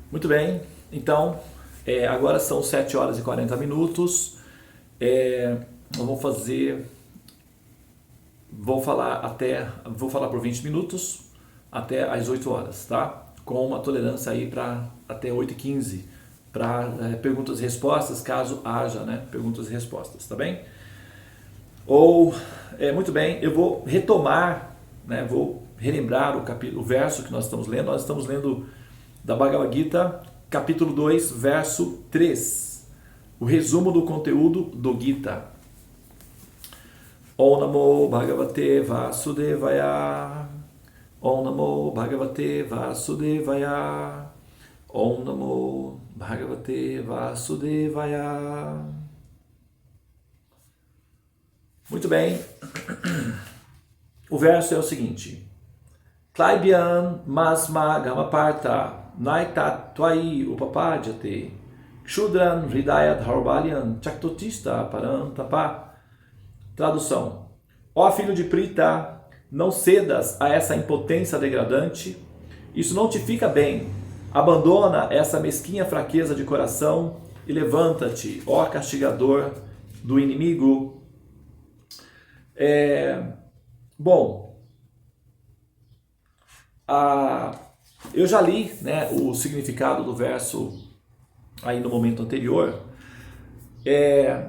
Muito bem, então agora são 7 horas e 40 minutos. Eu vou falar por 20 minutos até às 8 horas, tá? Com uma tolerância aí para até 8h15 para perguntas e respostas, caso haja, né? Perguntas e respostas, tá bem? Muito bem, eu vou retomar, né? Vou relembrar o verso que nós estamos lendo. Nós estamos lendo da Bhagavad Gita, capítulo 2, verso 3. O resumo do conteúdo do Gita. Om Namo Bhagavate Vasudevaya. Om Namo Bhagavate Vasudevaya. Om Namo Bhagavate Vasudevaya. Muito bem. O verso é o seguinte: Klaibyan Masma Gamaparta Naitat Twai Upapadjate Kshudran Hridaya Dharbalyan Chaktotista Parantapa. Tradução: Ó filho de Prita, não cedas a essa impotência degradante, isso não te fica bem. Abandona essa mesquinha fraqueza de coração e levanta-te, ó castigador do inimigo. Bom, eu já li, né, o significado do verso aí no momento anterior.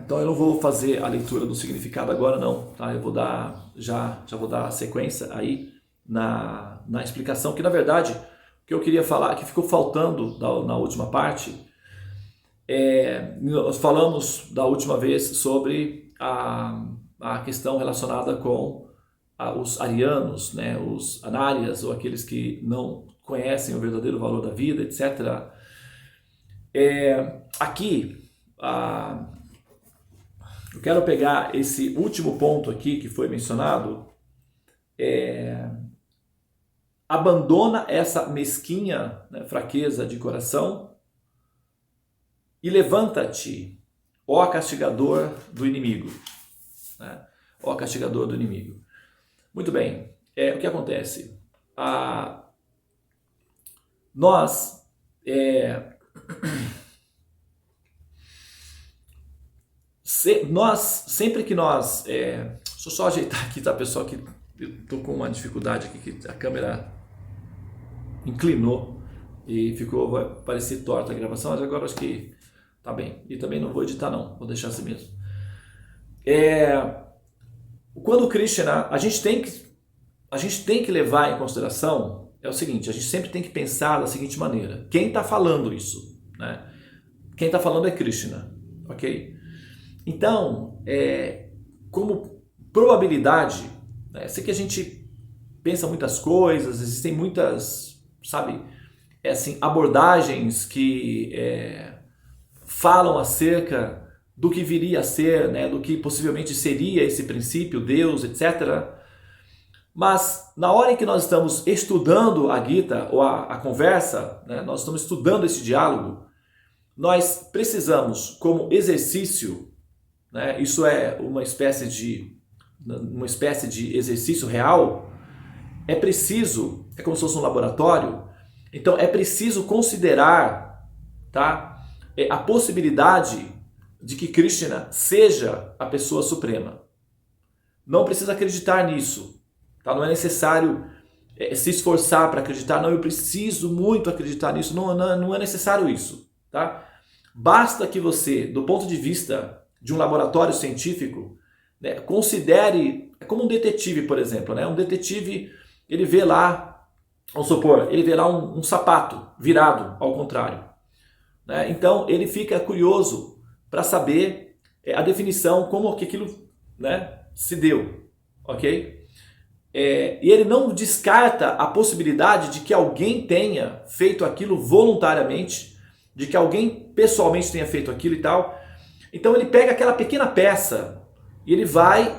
Então eu não vou fazer a leitura do significado agora não, tá? Eu vou dar, já vou dar a sequência aí na explicação, que na verdade o que eu queria falar, que ficou faltando na última parte, nós falamos da última vez sobre a questão relacionada com os arianos, né, os anárias, ou aqueles que não conhecem o verdadeiro valor da vida, etc. Aqui, eu quero pegar esse último ponto aqui que foi mencionado. Abandona essa mesquinha, né, fraqueza de coração e levanta-te, ó castigador do inimigo. Né? Ó castigador do inimigo. Muito bem, o que acontece? Nós sempre que nós... deixa eu só ajeitar aqui, tá, pessoal? Que eu tô com uma dificuldade aqui, que a câmera inclinou e vai parecer torta a gravação, mas agora acho que tá bem. E também não vou editar não, vou deixar assim mesmo. Quando o Krishna, a gente tem que levar em consideração é o seguinte: a gente sempre tem que pensar da seguinte maneira: quem está falando isso, né? Quem está falando é Krishna, ok? Então, como probabilidade, né, sei que a gente pensa muitas coisas, existem muitas, sabe, assim, abordagens que falam acerca do que viria a ser, né, do que possivelmente seria esse princípio, Deus, etc. Mas na hora em que nós estamos estudando a Gita, ou a conversa, né, nós estamos estudando esse diálogo, nós precisamos, como exercício, né, isso é uma espécie de exercício real, é como se fosse um laboratório, então é preciso considerar, tá, a possibilidade de que Krishna seja a pessoa suprema. Não precisa acreditar nisso, tá? Não é necessário se esforçar para acreditar. Não, eu preciso muito acreditar nisso. Não é necessário isso, tá? Basta que você, do ponto de vista de um laboratório científico, né, considere, é como um detetive, por exemplo, né? Um detetive, ele vê lá, vamos supor, ele vê lá um sapato virado ao contrário, né? Então ele fica curioso para saber a definição, como que aquilo, né, se deu, ok? E ele não descarta a possibilidade de que alguém tenha feito aquilo voluntariamente, de que alguém pessoalmente tenha feito aquilo e tal. Então ele pega aquela pequena peça e ele vai,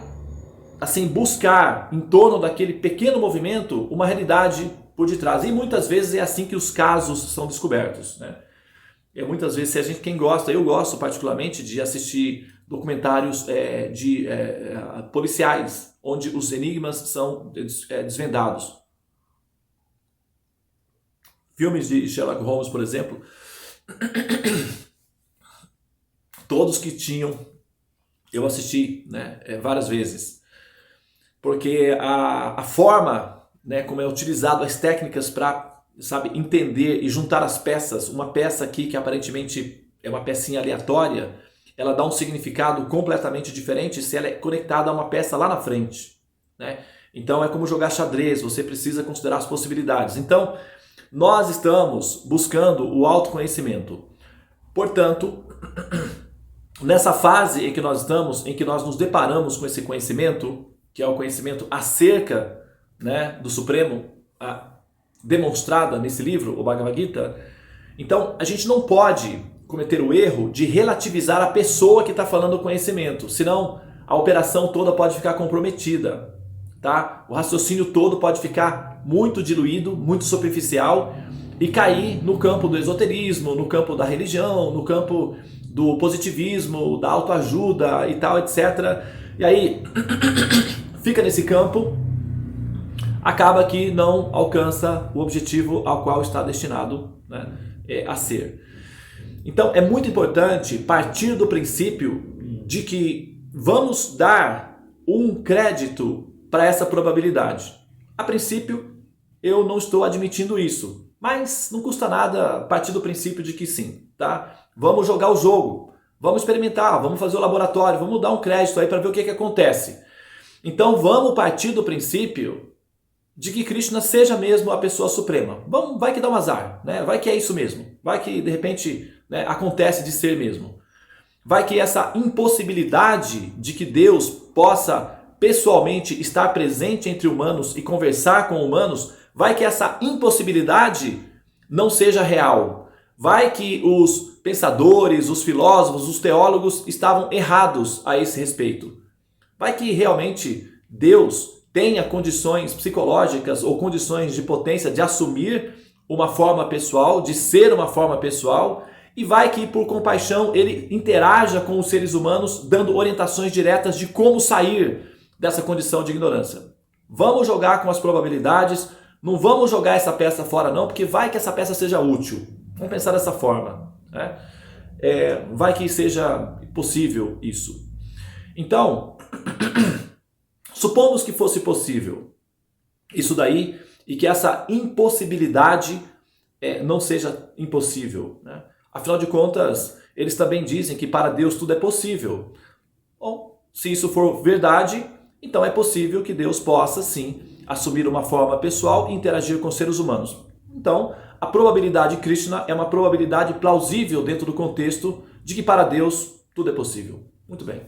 assim, buscar em torno daquele pequeno movimento uma realidade por detrás. E muitas vezes é assim que os casos são descobertos, né? Muitas vezes, quem gosta, eu gosto particularmente de assistir documentários policiais, onde os enigmas são desvendados. Filmes de Sherlock Holmes, por exemplo, todos que tinham, eu assisti, né, várias vezes, porque a forma, né, como é utilizado as técnicas para, sabe, entender e juntar as peças, uma peça aqui que aparentemente é uma pecinha aleatória, ela dá um significado completamente diferente se ela é conectada a uma peça lá na frente, né? Então é como jogar xadrez, você precisa considerar as possibilidades. Então, nós estamos buscando o autoconhecimento. Portanto, nessa fase em que nós estamos, em que nós nos deparamos com esse conhecimento, que é o conhecimento acerca, né, do Supremo, demonstrada nesse livro, o Bhagavad Gita, então a gente não pode cometer o erro de relativizar a pessoa que está falando o conhecimento, senão a operação toda pode ficar comprometida, tá? O raciocínio todo pode ficar muito diluído, muito superficial e cair no campo do esoterismo, no campo da religião, no campo do positivismo, da autoajuda e tal, etc. E aí fica nesse campo, acaba que não alcança o objetivo ao qual está destinado, né, a ser. Então é muito importante partir do princípio de que vamos dar um crédito para essa probabilidade. A princípio, eu não estou admitindo isso, mas não custa nada partir do princípio de que sim, tá? Vamos jogar o jogo, vamos experimentar, vamos fazer o laboratório, vamos dar um crédito aí para ver o que acontece. Então vamos partir do princípio de que Krishna seja mesmo a pessoa suprema. Vamos, vai que dá um azar, né? Vai que é isso mesmo, vai que de repente, né, acontece de ser mesmo. Vai que essa impossibilidade de que Deus possa pessoalmente estar presente entre humanos e conversar com humanos, vai que essa impossibilidade não seja real. Vai que os pensadores, os filósofos, os teólogos estavam errados a esse respeito. Vai que realmente Deus tenha condições psicológicas ou condições de potência de assumir uma forma pessoal, de ser uma forma pessoal, e vai que por compaixão ele interaja com os seres humanos, dando orientações diretas de como sair dessa condição de ignorância. Vamos jogar com as probabilidades, não vamos jogar essa peça fora não, porque vai que essa peça seja útil. Vamos pensar dessa forma, né? Vai que seja possível isso. Então, supomos que fosse possível isso daí e que essa impossibilidade não seja impossível, né? Afinal de contas, eles também dizem que para Deus tudo é possível. Bom, se isso for verdade, então é possível que Deus possa sim assumir uma forma pessoal e interagir com seres humanos. Então, a probabilidade Krishna é uma probabilidade plausível dentro do contexto de que para Deus tudo é possível. Muito bem.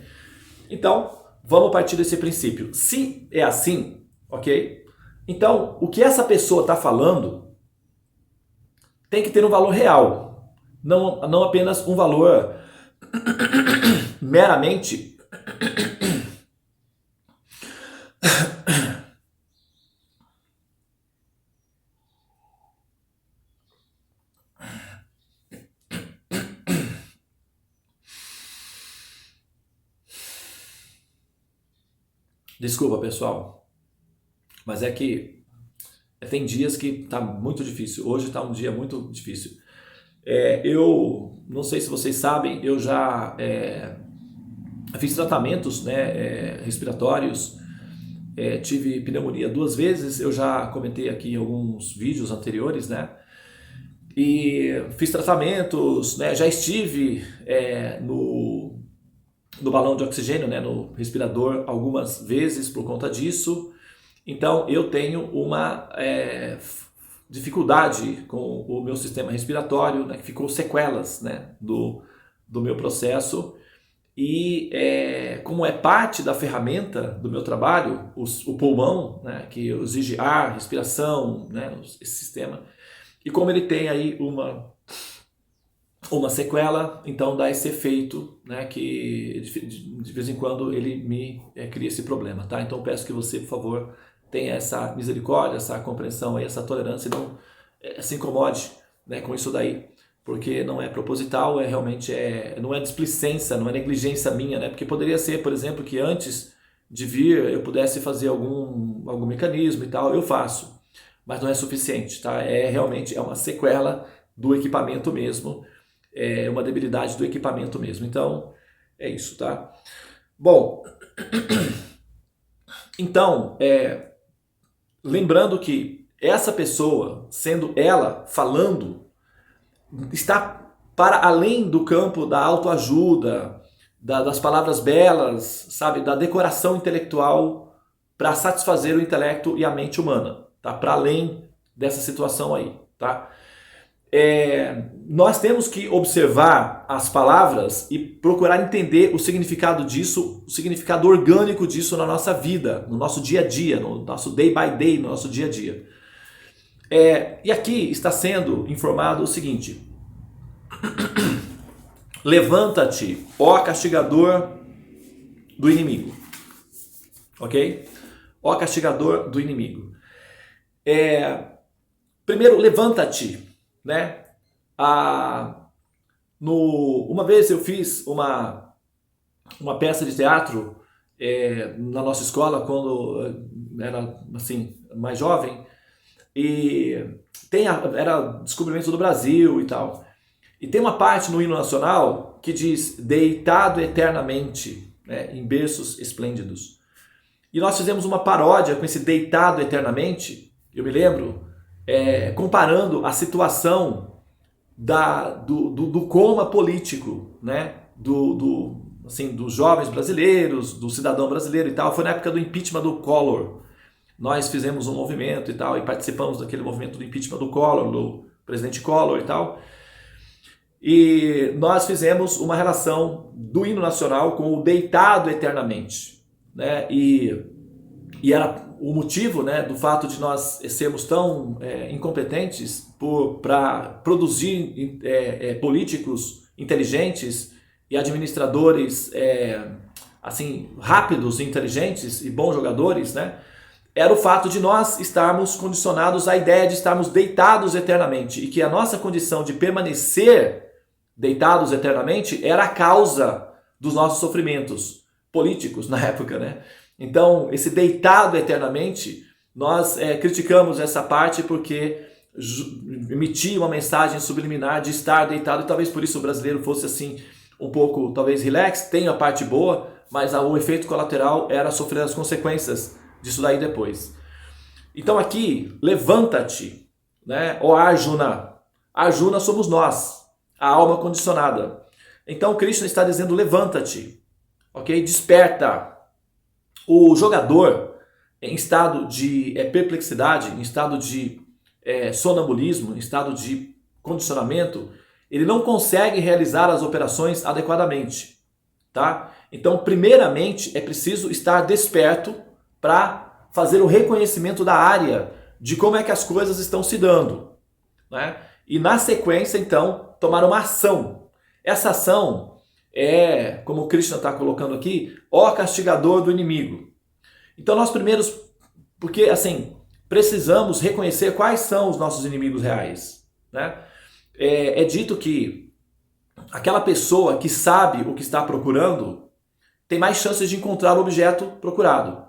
Então, vamos partir desse princípio. Se é assim, ok? Então, o que essa pessoa está falando tem que ter um valor real. Não apenas um valor meramente Desculpa, pessoal, mas é que tem dias que tá muito difícil. Hoje tá um dia muito difícil. Eu não sei se vocês sabem, eu já fiz tratamentos, né, respiratórios, tive pneumonia 2 vezes, eu já comentei aqui em alguns vídeos anteriores, né? E fiz tratamentos, né, já estive no balão de oxigênio, né, no respirador algumas vezes por conta disso. Então eu tenho uma dificuldade com o meu sistema respiratório, né, que ficou sequelas, né, do meu processo. E como é parte da ferramenta do meu trabalho, o pulmão, né, que exige ar, respiração, né, esse sistema, e como ele tem aí uma sequela, então dá esse efeito, né, que de vez em quando ele me cria esse problema, tá? Então peço que você, por favor, tenha essa misericórdia, essa compreensão, aí, essa tolerância e não se incomode, né, com isso daí, porque não é proposital, realmente não é displicência, não é negligência minha, né? Porque poderia ser, por exemplo, que antes de vir eu pudesse fazer algum mecanismo e tal, eu faço. mas não é suficiente, tá? Realmente uma sequela do equipamento mesmo, é uma debilidade do equipamento mesmo. Então, é isso, tá? Bom, então, lembrando que essa pessoa, sendo ela falando, está para além do campo da autoajuda, das palavras belas, sabe, da decoração intelectual para satisfazer o intelecto e a mente humana, tá? Para além dessa situação aí, tá? Nós temos que observar as palavras e procurar entender o significado disso, o significado orgânico disso na nossa vida, no nosso dia a dia, no nosso day by day, no nosso dia a dia. E aqui está sendo informado o seguinte: levanta-te, ó castigador do inimigo. Ok? Ó castigador do inimigo. Primeiro, levanta-te, né? Uma vez eu fiz uma peça de teatro na nossa escola, quando era assim, mais jovem, e era Descobrimento do Brasil e tal. E tem uma parte no hino nacional que diz: deitado eternamente, né, em berços esplêndidos. E nós fizemos uma paródia com esse deitado eternamente, eu me lembro, comparando a situação do coma político, né, dos jovens brasileiros, do cidadão brasileiro e tal. Foi na época do impeachment do Collor. Nós fizemos um movimento e tal, e participamos daquele movimento do impeachment do Collor, do presidente Collor e tal. E nós fizemos uma relação do hino nacional com o deitado eternamente, né? E era o motivo, né, do fato de nós sermos tão incompetentes para produzir políticos inteligentes e administradores assim, rápidos, inteligentes e bons jogadores, né? Era o fato de nós estarmos condicionados à ideia de estarmos deitados eternamente, e que a nossa condição de permanecer deitados eternamente era a causa dos nossos sofrimentos políticos na época, né? Então, esse deitado eternamente, nós criticamos essa parte porque emitia uma mensagem subliminar de estar deitado, e talvez por isso o brasileiro fosse assim um pouco, talvez, relax. Tem a parte boa, mas o efeito colateral era sofrer as consequências disso daí depois. Então aqui, levanta-te, né? Ó Arjuna. Arjuna somos nós, a alma condicionada. Então Krishna está dizendo: levanta-te, ok? Desperta. O jogador em estado de perplexidade, em estado de sonambulismo, em estado de condicionamento, ele não consegue realizar as operações adequadamente, tá? Então, primeiramente, é preciso estar desperto para fazer o reconhecimento da área, de como é que as coisas estão se dando, né? E na sequência, então, tomar uma ação. Essa ação como o Krishna está colocando aqui, ó castigador do inimigo. Então nós primeiros, porque assim, precisamos reconhecer quais são os nossos inimigos reais, né? É dito que aquela pessoa que sabe o que está procurando tem mais chances de encontrar o objeto procurado.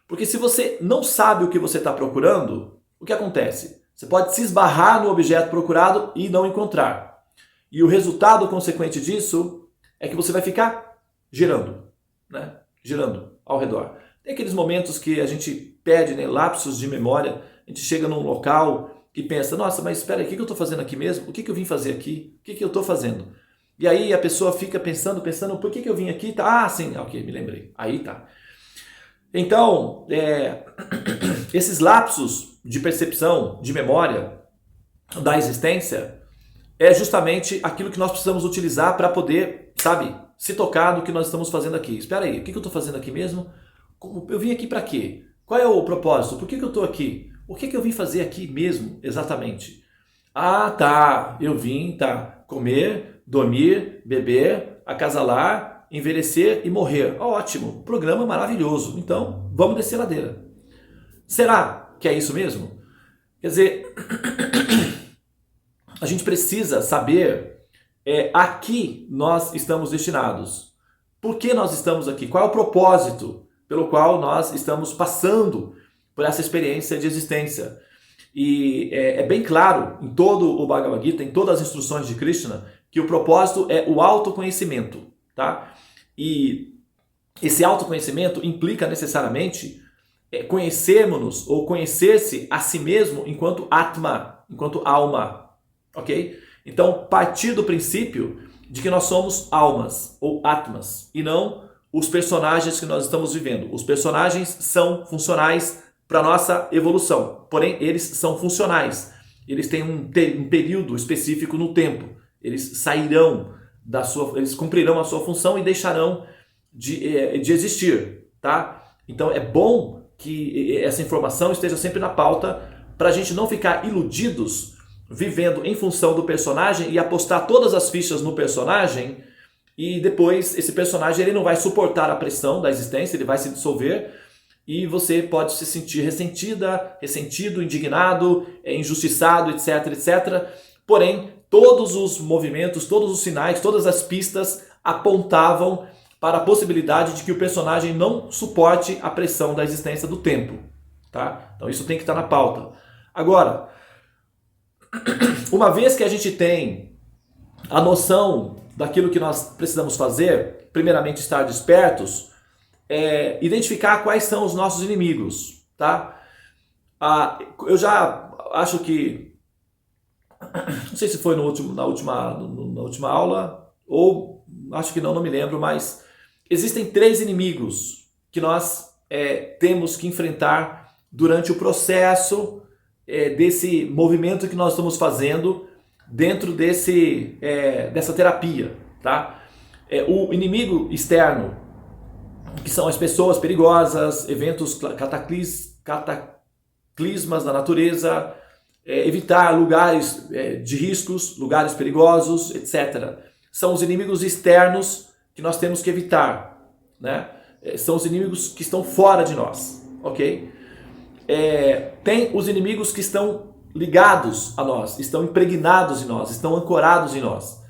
Porque se você não sabe o que você está procurando, o que acontece? Você pode se esbarrar no objeto procurado e não encontrar. E o resultado consequente disso é que você vai ficar girando, né? Girando ao redor. Tem aqueles momentos que a gente perde, né, lapsos de memória, a gente chega num local e pensa: nossa, mas espera aí, o que eu estou fazendo aqui mesmo? O que eu vim fazer aqui? O que eu estou fazendo? E aí a pessoa fica pensando, por que eu vim aqui? Tá, ah, sim, ok, me lembrei. Aí tá. Então, esses lapsos de percepção, de memória da existência, é justamente aquilo que nós precisamos utilizar para poder, sabe, se tocar do que nós estamos fazendo aqui. Espera aí, o que eu estou fazendo aqui mesmo? Eu vim aqui para quê? Qual é o propósito? Por que eu estou aqui? O que eu vim fazer aqui mesmo, exatamente? Ah, tá, eu vim, comer, dormir, beber, acasalar, envelhecer e morrer. Ótimo, programa maravilhoso. Então, vamos descer a ladeira. Será que é isso mesmo? Quer dizer, a gente precisa saber a que nós estamos destinados. Por que nós estamos aqui? Qual é o propósito pelo qual nós estamos passando por essa experiência de existência? E é bem claro em todo o Bhagavad Gita, em todas as instruções de Krishna, que o propósito é o autoconhecimento, tá? E esse autoconhecimento implica necessariamente conhecermos-nos ou conhecer-se a si mesmo enquanto Atma, enquanto alma, ok? Então, partir do princípio de que nós somos almas ou Atmas e não os personagens que nós estamos vivendo. Os personagens são funcionais para a nossa evolução, porém eles são funcionais. Eles têm um período específico no tempo. Eles sairão eles cumprirão a sua função e deixarão de existir, tá? Então é bom que essa informação esteja sempre na pauta para a gente não ficar iludidos vivendo em função do personagem e apostar todas as fichas no personagem e depois esse personagem ele não vai suportar a pressão da existência, ele vai se dissolver e você pode se sentir ressentido, indignado, injustiçado, etc, etc. Porém, todos os movimentos, todos os sinais, todas as pistas apontavam para a possibilidade de que o personagem não suporte a pressão da existência do tempo, tá? Então isso tem que estar na pauta. Agora, uma vez que a gente tem a noção daquilo que nós precisamos fazer, primeiramente estar despertos, identificar quais são os nossos inimigos, tá? Eu já acho que, não sei se foi na última aula, ou acho que não me lembro, mas existem 3 inimigos que nós temos que enfrentar durante o processo desse movimento que nós estamos fazendo dentro dessa terapia, tá? O inimigo externo, que são as pessoas perigosas, eventos cataclismas da natureza, evitar lugares de riscos, lugares perigosos, etc. São os inimigos externos que nós temos que evitar, né? São os inimigos que estão fora de nós, ok? Tem os inimigos que estão ligados a nós, estão impregnados em nós, estão ancorados em nós.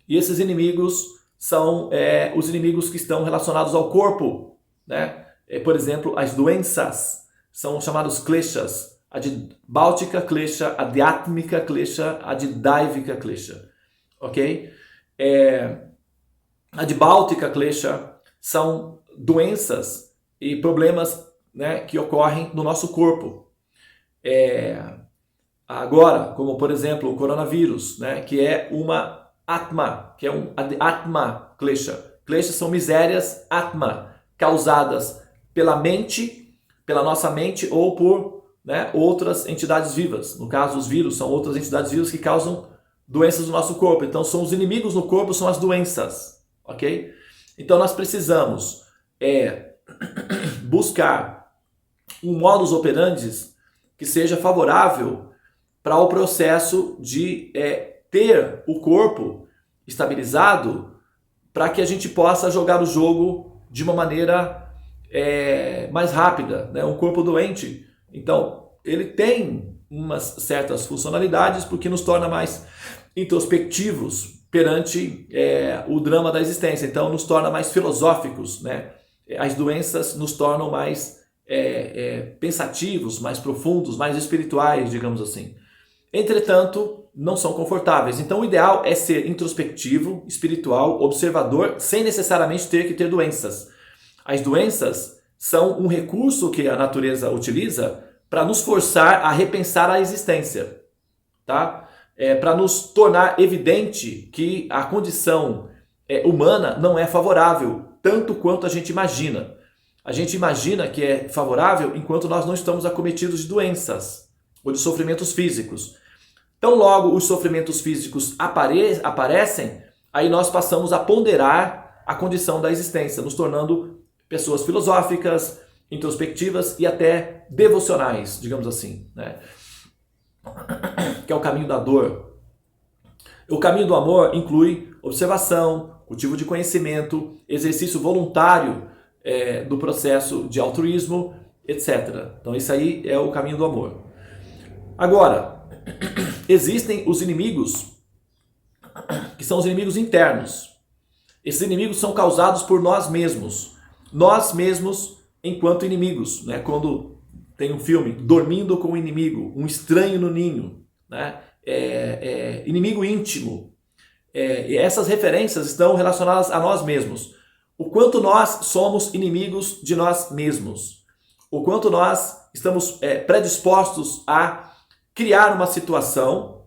E esses inimigos são os inimigos que estão relacionados ao corpo, né? Por exemplo, as doenças são chamados kleshas, adibáltica klesha, adhyatmika klesha, adidaivika klesha, ok? Adibáltica klesha são doenças e problemas, né, que ocorrem no nosso corpo. Agora, como por exemplo o coronavírus, né, que é uma atma, que é um atma klesha. Kleshas são misérias atma, causadas pela mente, pela nossa mente ou por, né, outras entidades vivas. No caso, os vírus são outras entidades vivas que causam doenças no nosso corpo. Então, são os inimigos no corpo, são as doenças, ok? Então, nós precisamos buscar um modus operandi que seja favorável para o processo de ter o corpo estabilizado para que a gente possa jogar o jogo de uma maneira mais rápida, né? Um corpo doente, então, ele tem umas certas funcionalidades porque nos torna mais introspectivos perante o drama da existência, então nos torna mais filosóficos, né? As doenças nos tornam mais pensativos, mais profundos, mais espirituais, digamos assim. Entretanto, não são confortáveis. Então o ideal é ser introspectivo, espiritual, observador, sem necessariamente ter que ter doenças. As doenças são um recurso que a natureza utiliza para nos forçar a repensar a existência, tá? Para nos tornar evidente que a condição humana não é favorável, tanto quanto a gente imagina. A gente imagina que é favorável enquanto nós não estamos acometidos de doenças ou de sofrimentos físicos. Então logo os sofrimentos físicos aparecem, aí nós passamos a ponderar a condição da existência, nos tornando pessoas filosóficas, introspectivas e até devocionais, digamos assim, né? Que é o caminho da dor. O caminho do amor inclui observação, cultivo de conhecimento, exercício voluntário do processo de altruísmo, etc. Então isso aí é o caminho do amor. Agora, existem os inimigos, que são os inimigos internos. Esses inimigos são causados por nós mesmos enquanto inimigos, né? Quando tem um filme, Dormindo com o Inimigo, Um Estranho no Ninho, né? Inimigo íntimo. E essas referências estão relacionadas a nós mesmos. O quanto nós somos inimigos de nós mesmos. O quanto nós estamos predispostos a criar uma situação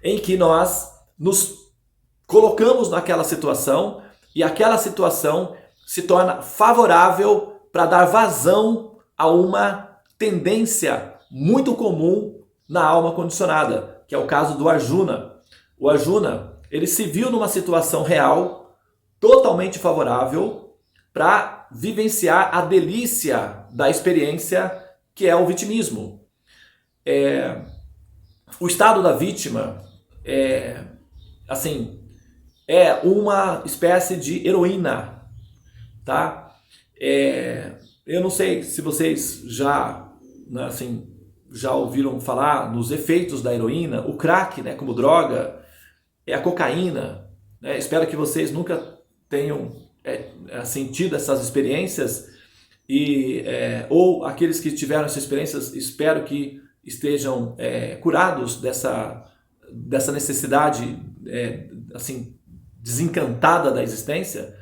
em que nós nos colocamos naquela situação e aquela situação se torna favorável para dar vazão a uma tendência muito comum na alma condicionada, que é o caso do Arjuna. O Arjuna, ele se viu numa situação real, totalmente favorável, para vivenciar a delícia da experiência que é o vitimismo. O estado da vítima é uma espécie de heroína, tá? Eu não sei se vocês já ouviram falar nos efeitos da heroína, o crack, né, como droga, a cocaína, né? Espero que vocês nunca tenham tido essas experiências ou aqueles que tiveram essas experiências, espero que estejam curados dessa necessidade desencantada da existência.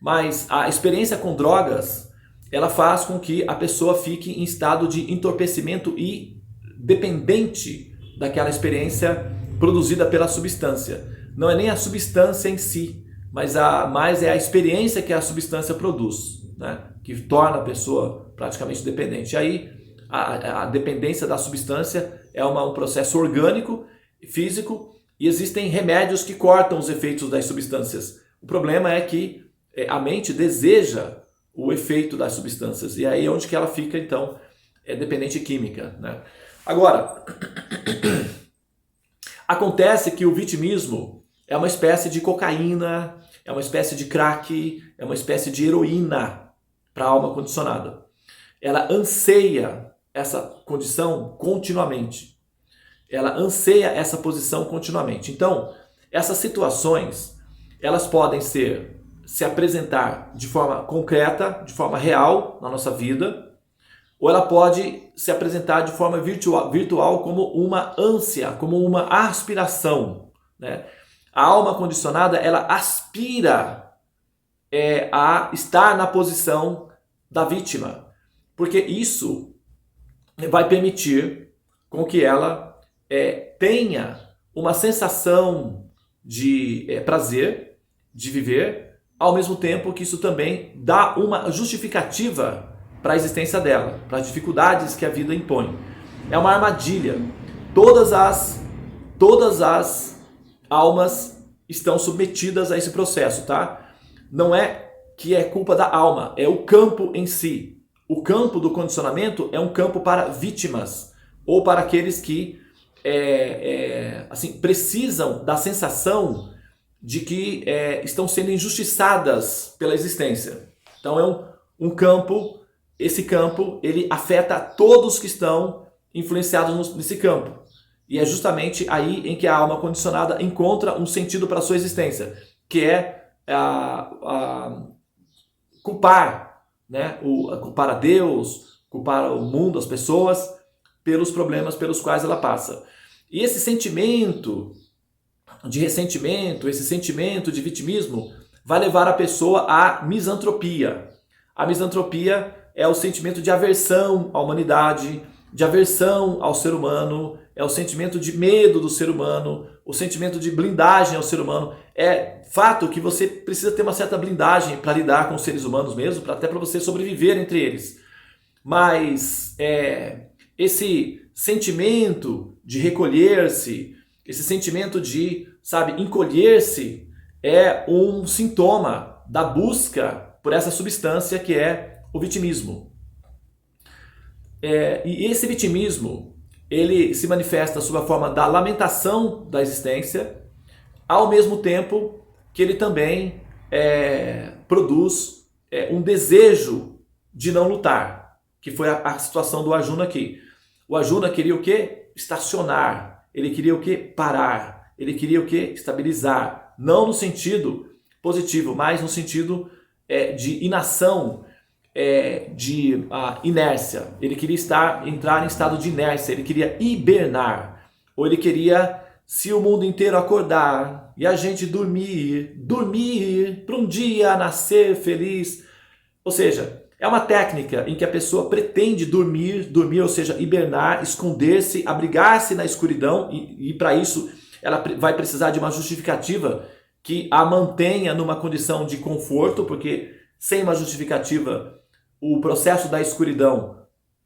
Mas a experiência com drogas, ela faz com que a pessoa fique em estado de entorpecimento e dependente daquela experiência produzida pela substância. Não é nem a substância em si, mas mais é a experiência que a substância produz, né? Que torna a pessoa praticamente dependente. E aí a dependência da substância é um processo orgânico, físico, e existem remédios que cortam os efeitos das substâncias. O problema é que a mente deseja o efeito das substâncias, e aí é onde que ela fica, então, dependente química, né? Agora, acontece que o vitimismo é uma espécie de cocaína, é uma espécie de crack, é uma espécie de heroína para a alma condicionada. Ela anseia essa condição continuamente. Ela anseia essa posição continuamente. Então, essas situações, elas podem se apresentar de forma concreta, de forma real na nossa vida, ou ela pode se apresentar de forma virtual como uma ânsia, como uma aspiração, né? A alma condicionada, ela aspira a estar na posição da vítima, porque isso vai permitir com que ela tenha uma sensação de prazer, de viver, ao mesmo tempo que isso também dá uma justificativa para a existência dela, para as dificuldades que a vida impõe. É uma armadilha. Todas as almas estão submetidas a esse processo, tá? Não é que é culpa da alma, é o campo em si. O campo do condicionamento é um campo para vítimas, ou para aqueles que precisam da sensação de que estão sendo injustiçadas pela existência. Então é um campo, esse campo ele afeta todos que estão influenciados nesse campo. E é justamente aí em que a alma condicionada encontra um sentido para a sua existência, que é culpar, né? Culpar a Deus, culpar o mundo, as pessoas, pelos problemas pelos quais ela passa. E esse sentimento de ressentimento, esse sentimento de vitimismo, vai levar a pessoa à misantropia. A misantropia é o sentimento de aversão à humanidade, de aversão ao ser humano, é o sentimento de medo do ser humano, o sentimento de blindagem ao ser humano. É fato que você precisa ter uma certa blindagem para lidar com os seres humanos mesmo, até para você sobreviver entre eles. Mas esse sentimento de recolher-se, esse sentimento de, encolher-se, é um sintoma da busca por essa substância que é o vitimismo. E esse vitimismo, ele se manifesta sob a forma da lamentação da existência, ao mesmo tempo que ele também produz um desejo de não lutar, que foi a situação do Arjuna aqui. O Arjuna queria o quê? Estacionar. Ele queria o quê? Parar. Ele queria o quê? Estabilizar. Não no sentido positivo, mas no sentido de inação. de inércia, ele queria entrar em estado de inércia, ele queria hibernar, ou ele queria, se o mundo inteiro acordar e a gente dormir para um dia nascer feliz. Ou seja, é uma técnica em que a pessoa pretende dormir, ou seja, hibernar, esconder-se, abrigar-se na escuridão, e para isso ela vai precisar de uma justificativa que a mantenha numa condição de conforto, porque sem uma justificativa o processo da escuridão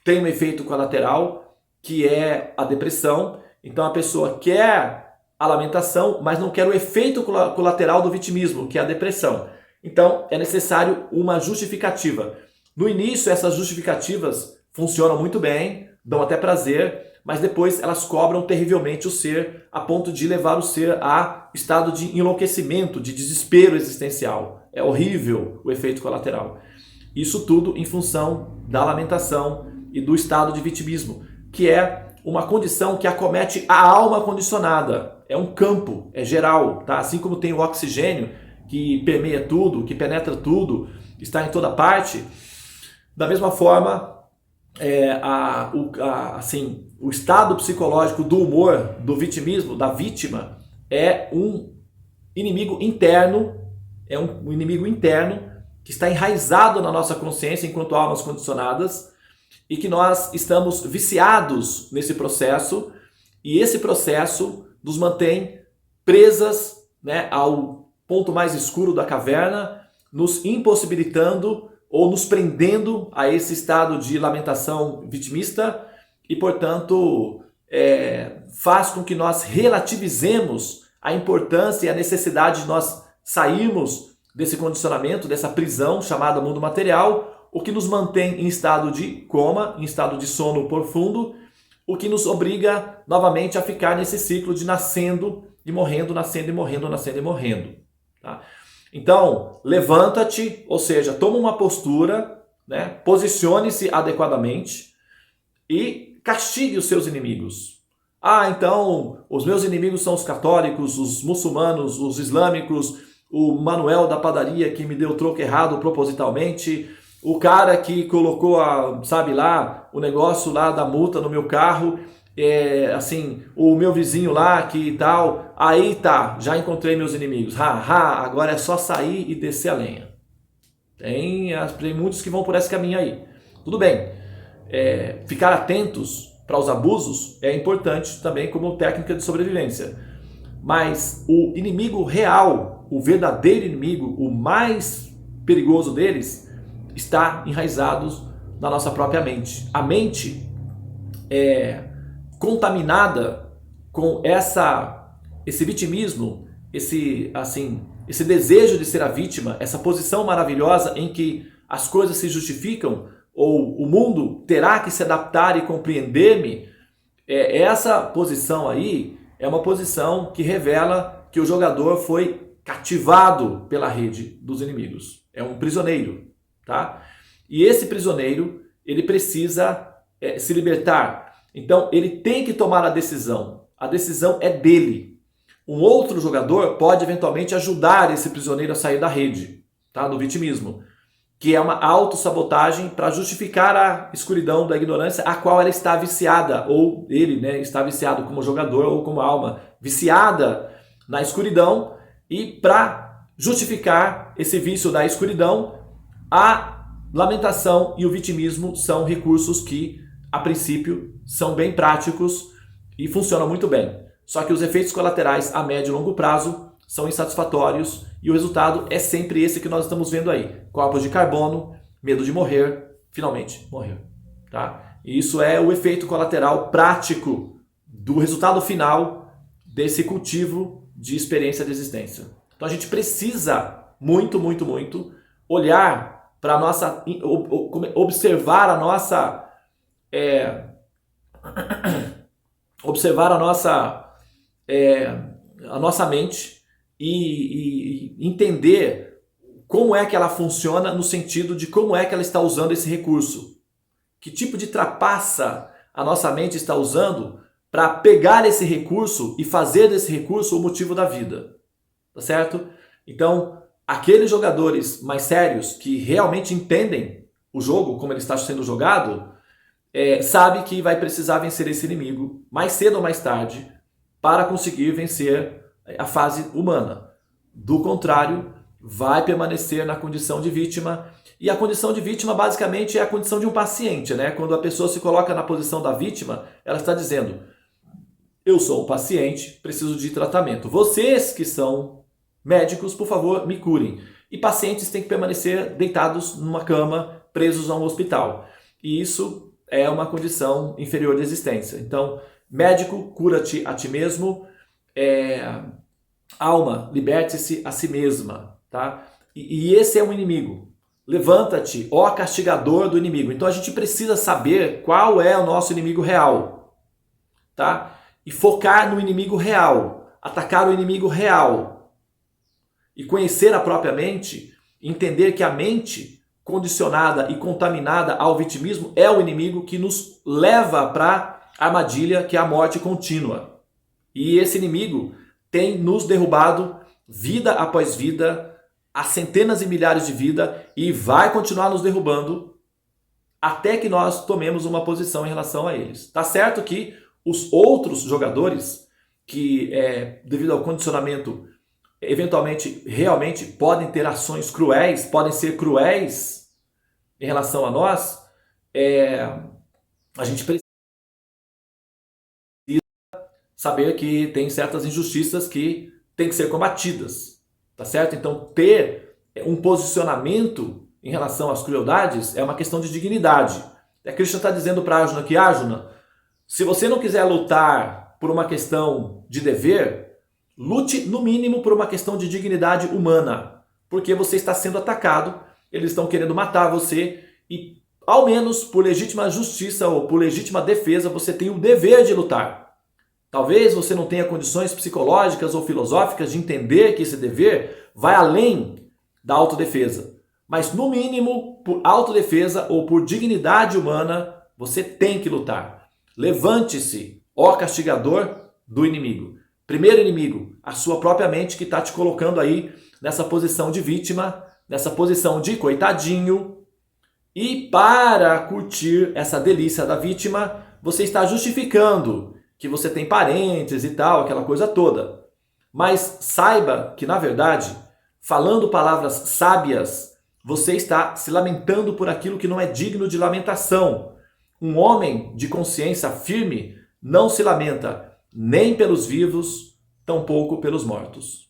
tem um efeito colateral, que é a depressão. Então a pessoa quer a lamentação, mas não quer o efeito colateral do vitimismo, que é a depressão. Então é necessário uma justificativa. No início essas justificativas funcionam muito bem, dão até prazer, mas depois elas cobram terrivelmente o ser, a ponto de levar o ser a estado de enlouquecimento, de desespero existencial. É horrível o efeito colateral. Isso tudo em função da lamentação e do estado de vitimismo, que é uma condição que acomete a alma condicionada. É um campo, é geral, tá? Assim como tem o oxigênio que permeia tudo, que penetra tudo, está em toda parte. Da mesma forma, o estado psicológico do humor, do vitimismo, da vítima, é um inimigo interno, que está enraizado na nossa consciência enquanto almas condicionadas, e que nós estamos viciados nesse processo, e esse processo nos mantém presas, né, ao ponto mais escuro da caverna, nos impossibilitando ou nos prendendo a esse estado de lamentação vitimista, e portanto faz com que nós relativizemos a importância e a necessidade de nós sairmos desse condicionamento, dessa prisão chamada mundo material, o que nos mantém em estado de coma, em estado de sono profundo, o que nos obriga novamente a ficar nesse ciclo de nascendo e morrendo, nascendo e morrendo, nascendo e morrendo. Tá? Então, levanta-te, ou seja, toma uma postura, né? Posicione-se adequadamente e castigue os seus inimigos. Então, os meus inimigos são os católicos, os muçulmanos, os islâmicos, o Manuel da padaria que me deu o troco errado propositalmente, o cara que colocou o negócio lá da multa no meu carro, o meu vizinho lá que tal, aí tá, já encontrei meus inimigos, agora é só sair e descer a lenha. Tem muitos que vão por esse caminho aí. Tudo bem, ficar atentos para os abusos é importante também como técnica de sobrevivência, mas o inimigo real, o verdadeiro inimigo, o mais perigoso deles, está enraizado na nossa própria mente. A mente é contaminada com esse vitimismo, esse desejo de ser a vítima, essa posição maravilhosa em que as coisas se justificam, ou o mundo terá que se adaptar e compreender-me. Essa posição aí é uma posição que revela que o jogador foi cativado pela rede dos inimigos. É um prisioneiro, tá? E esse prisioneiro, ele precisa se libertar. Então, ele tem que tomar a decisão. A decisão é dele. Um outro jogador pode eventualmente ajudar esse prisioneiro a sair da rede, tá? Do vitimismo, que é uma autossabotagem para justificar a escuridão da ignorância a qual ela está viciada, ou ele, né, está viciado como jogador ou como alma, viciada na escuridão, e para justificar esse vício da escuridão, a lamentação e o vitimismo são recursos que, a princípio, são bem práticos e funcionam muito bem. Só que os efeitos colaterais a médio e longo prazo são insatisfatórios, e o resultado é sempre esse que nós estamos vendo aí. Corpos de carbono, medo de morrer, finalmente morrer. Tá? E isso é o efeito colateral prático do resultado final desse cultivo de experiência de existência. Então a gente precisa muito, muito, muito olhar para a nossa, observar a nossa mente e entender como é que ela funciona, no sentido de como é que ela está usando esse recurso. Que tipo de trapaça a nossa mente está usando para pegar esse recurso e fazer desse recurso o motivo da vida. Tá certo? Então, aqueles jogadores mais sérios que realmente entendem o jogo, como ele está sendo jogado, sabe que vai precisar vencer esse inimigo mais cedo ou mais tarde para conseguir vencer a fase humana. Do contrário, vai permanecer na condição de vítima. E a condição de vítima basicamente é a condição de um paciente, né? Quando a pessoa se coloca na posição da vítima, ela está dizendo: eu sou um paciente, preciso de tratamento. Vocês que são médicos, por favor, me curem. E pacientes têm que permanecer deitados numa cama, presos a um hospital. E isso é uma condição inferior de existência. Então, médico, cura-te a ti mesmo. Alma, liberte-se a si mesma. Tá? E esse é um inimigo. Levanta-te, ó castigador do inimigo. Então a gente precisa saber qual é o nosso inimigo real. Tá? E focar no inimigo real. Atacar o inimigo real. E conhecer a própria mente. Entender que a mente condicionada e contaminada ao vitimismo é o inimigo que nos leva para a armadilha que é a morte contínua. E esse inimigo tem nos derrubado vida após vida, há centenas e milhares de vidas, e vai continuar nos derrubando até que nós tomemos uma posição em relação a eles. Tá certo que os outros jogadores que, devido ao condicionamento, eventualmente, realmente podem ter ações cruéis, podem ser cruéis em relação a nós, a gente precisa saber que tem certas injustiças que têm que ser combatidas, tá certo? Então, ter um posicionamento em relação às crueldades é uma questão de dignidade. A Krishna está dizendo para Arjuna que, Arjuna, se você não quiser lutar por uma questão de dever, lute no mínimo por uma questão de dignidade humana, porque você está sendo atacado, eles estão querendo matar você e, ao menos por legítima justiça ou por legítima defesa, você tem o dever de lutar. Talvez você não tenha condições psicológicas ou filosóficas de entender que esse dever vai além da autodefesa. Mas, no mínimo, por autodefesa ou por dignidade humana, você tem que lutar. Levante-se, ó castigador do inimigo. Primeiro inimigo, a sua própria mente que está te colocando aí nessa posição de vítima, nessa posição de coitadinho. E para curtir essa delícia da vítima, você está justificando que você tem parentes e tal, aquela coisa toda. Mas saiba que, na verdade, falando palavras sábias, você está se lamentando por aquilo que não é digno de lamentação. Um homem de consciência firme não se lamenta nem pelos vivos, tampouco pelos mortos.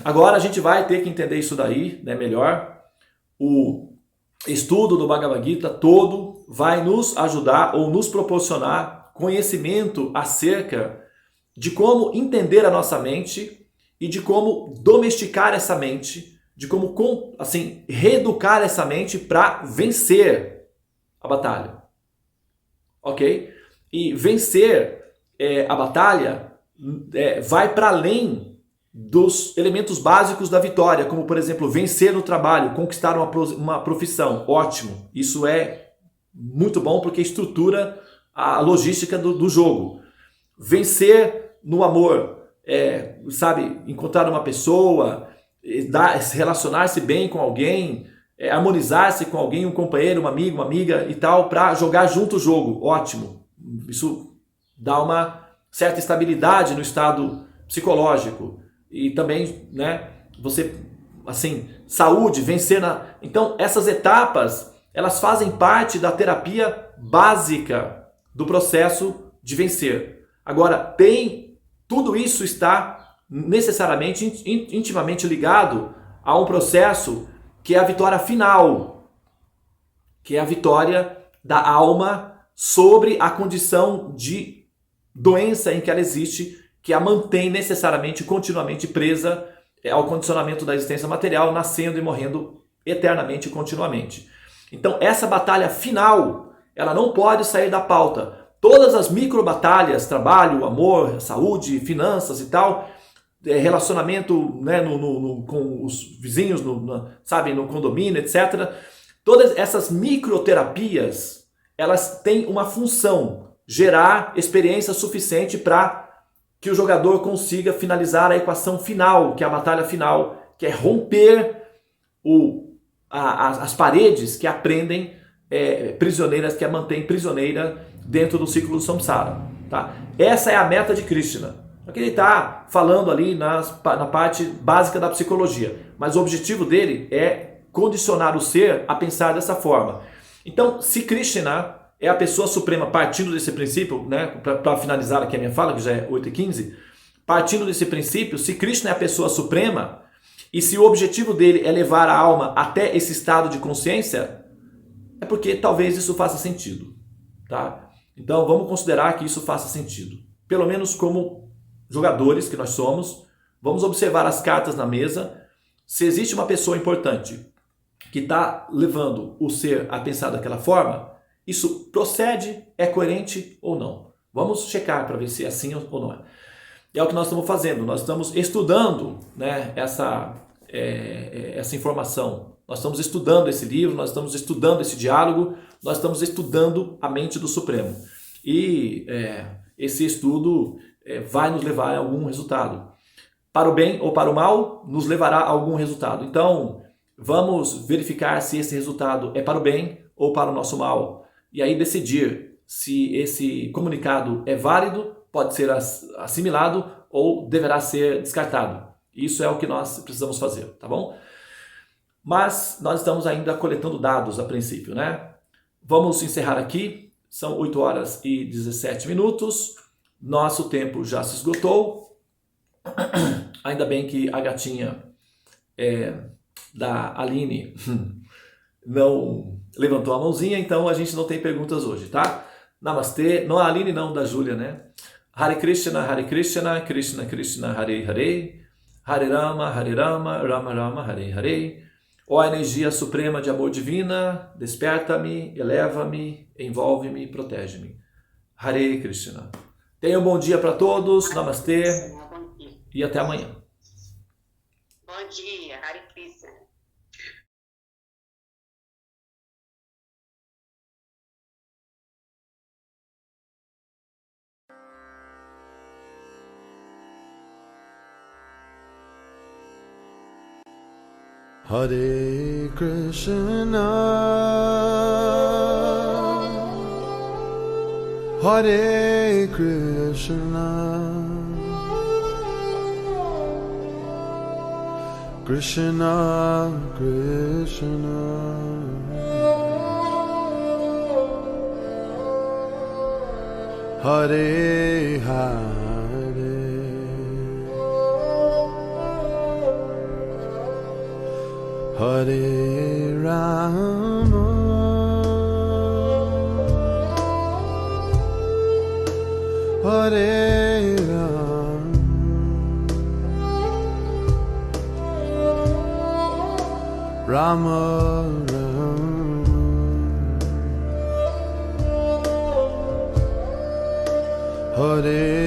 Agora a gente vai ter que entender isso daí, né, melhor. O estudo do Bhagavad Gita todo vai nos ajudar ou nos proporcionar conhecimento acerca de como entender a nossa mente e de como domesticar essa mente, de como assim, reeducar essa mente para vencer a batalha. Ok? E vencer a batalha vai para além dos elementos básicos da vitória, como, por exemplo, vencer no trabalho, conquistar uma profissão. Ótimo, isso é muito bom porque estrutura a logística do jogo. Vencer no amor, sabe, encontrar uma pessoa, relacionar-se bem com alguém, harmonizar-se com alguém, um companheiro, um amigo, uma amiga e tal, para jogar junto o jogo. Ótimo, isso dá uma certa estabilidade no estado psicológico. E também, né, você, assim, saúde, vencer na... Então, essas etapas, elas fazem parte da terapia básica do processo de vencer. Agora, tudo isso está necessariamente, intimamente ligado a um processo que é a vitória final, que é a vitória da alma sobre a condição de doença em que ela existe, que a mantém necessariamente, continuamente presa ao condicionamento da existência material, nascendo e morrendo eternamente e continuamente. Então, essa batalha final, ela não pode sair da pauta. Todas as micro batalhas, trabalho, amor, saúde, finanças e tal, relacionamento, né, com os vizinhos, sabe, no condomínio, etc. Todas essas microterapias, elas têm uma função, gerar experiência suficiente para que o jogador consiga finalizar a equação final, que é a batalha final, que é romper as paredes que a prendem prisioneiras, que a mantém prisioneira dentro do ciclo do samsara. Tá? Essa é a meta de Krishna. Porque ele está falando ali na parte básica da psicologia, mas o objetivo dele é condicionar o ser a pensar dessa forma. Então, se Krishna é a pessoa suprema partindo desse princípio, né, para finalizar aqui a minha fala, que já é 8h15, partindo desse princípio, se Krishna é a pessoa suprema, e se o objetivo dele é levar a alma até esse estado de consciência, é porque talvez isso faça sentido. Tá? Então vamos considerar que isso faça sentido. Pelo menos como jogadores que nós somos, vamos observar as cartas na mesa. Se existe uma pessoa importante que está levando o ser a pensar daquela forma, isso procede, é coerente ou não. Vamos checar para ver se é assim ou não é. É o que nós estamos fazendo, nós estamos estudando, né, essa informação. Nós estamos estudando esse livro, nós estamos estudando esse diálogo, nós estamos estudando a mente do Supremo. E esse estudo vai nos levar a algum resultado. Para o bem ou para o mal, nos levará a algum resultado. Então, vamos verificar se esse resultado é para o bem ou para o nosso mal. E aí decidir se esse comunicado é válido, pode ser assimilado ou deverá ser descartado. Isso é o que nós precisamos fazer, tá bom? Mas nós estamos ainda coletando dados a princípio, né? Vamos encerrar aqui. São 8h17. Nosso tempo já se esgotou. Ainda bem que a gatinha da Aline não levantou a mãozinha, então a gente não tem perguntas hoje, tá? Namastê. Não a Aline, não, da Júlia, né? Hare Krishna, Krishna Krishna, Hare Hare. Hare Rama, Rama Rama, Hare Hare. Ó energia suprema de amor divina, desperta-me, eleva-me, envolve-me, protege-me. Hare Krishna. Tenha um bom dia para todos, namastê e até amanhã. Bom dia, Hare Krishna. Hare Krishna, Hare Krishna, Krishna Krishna, Hare Hare, Hare Rama, Hare Rama, Rama Rama, Hare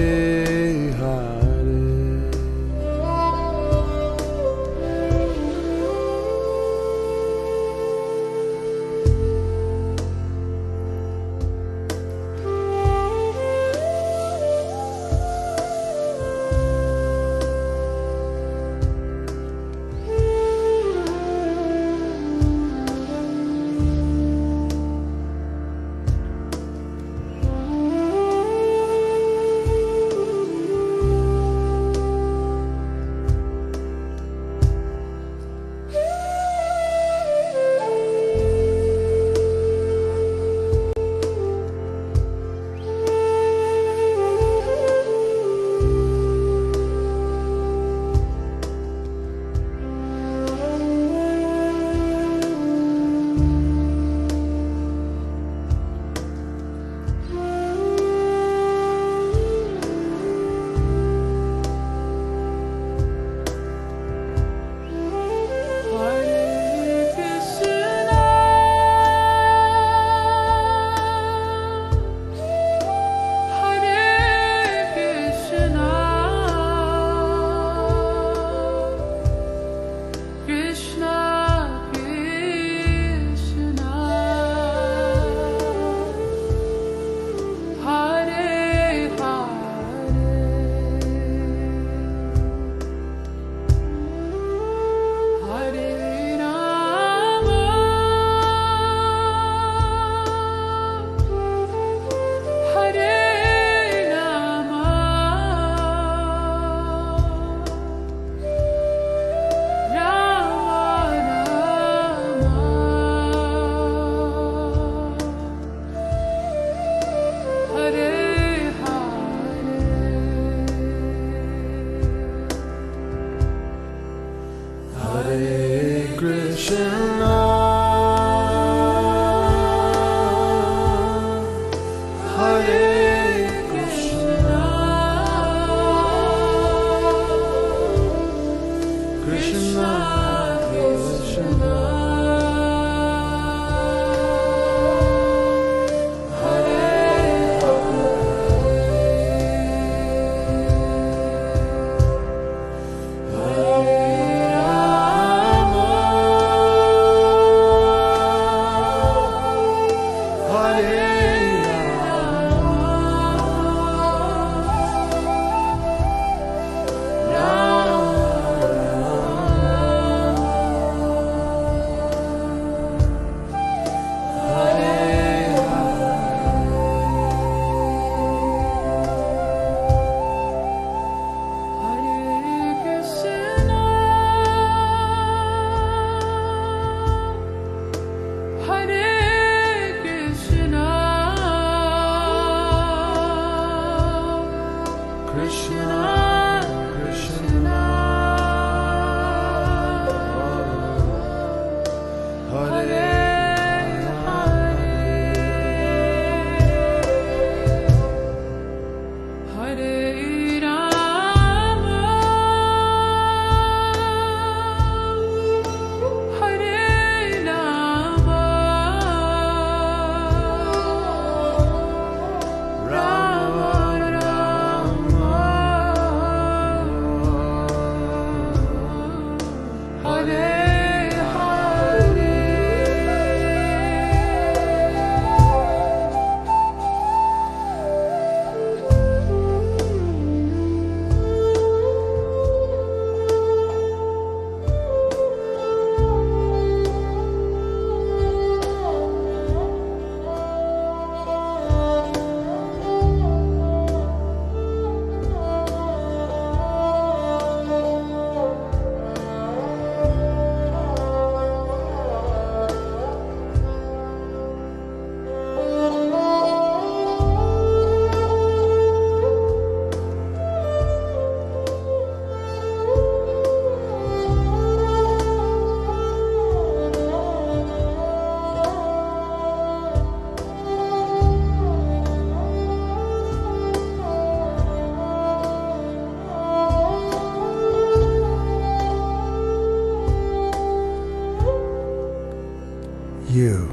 You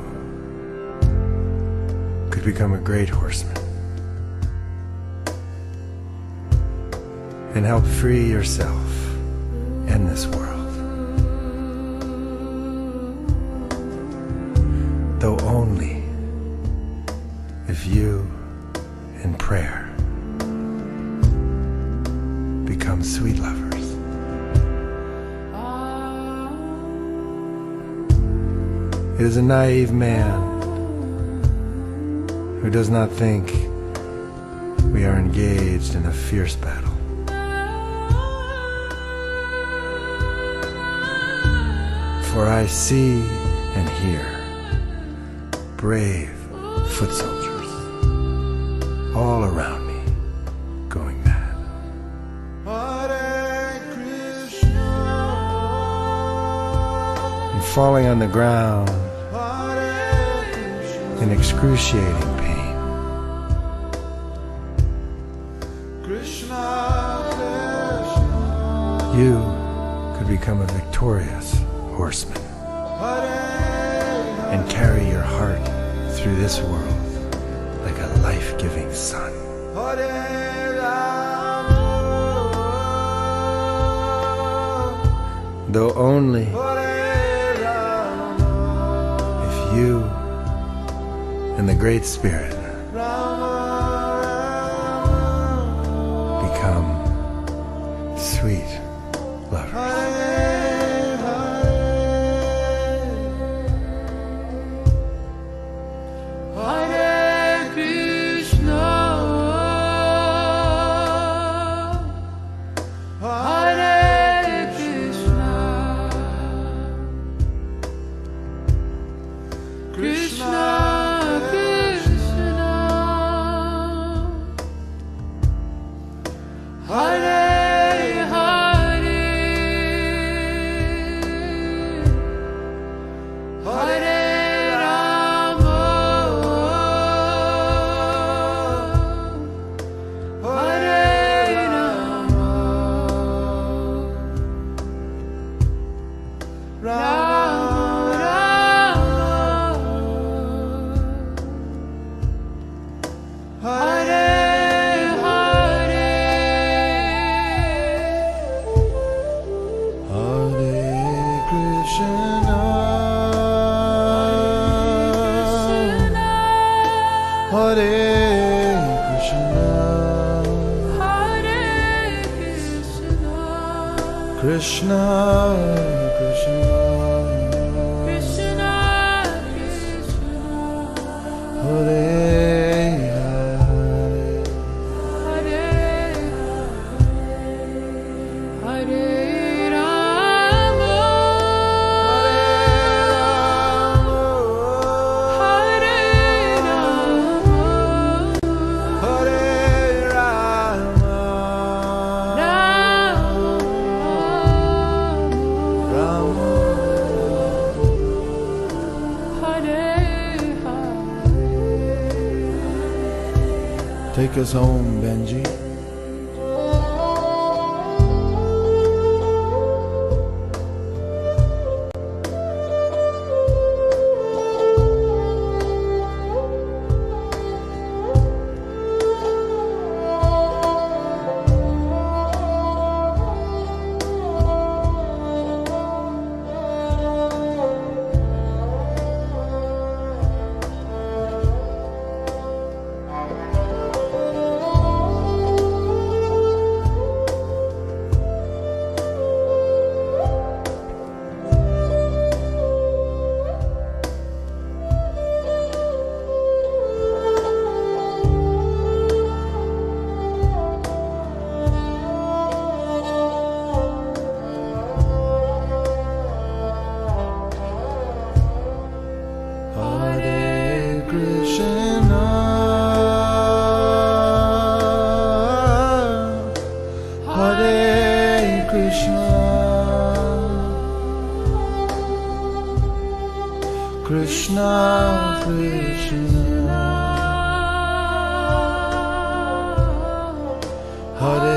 could become a great horseman and help free yourself and this world, though only if you, in prayer, become sweet lovers. It is a naive man who does not think we are engaged in a fierce battle. For I see and hear brave foot soldiers all around me going mad. And falling on the ground in excruciating pain. You could become a victorious horseman and carry your heart through this world like a life-giving sun. Though only if you and the Great Spirit become sweet lovers. Krishna, Krishna, Krishna, Krishna, Hare Hare, Hare Hare, Rama, Hare Rama, Hare Rama, us home, Benji. Hare Krishna, Hare Krishna, Krishna Krishna, Hare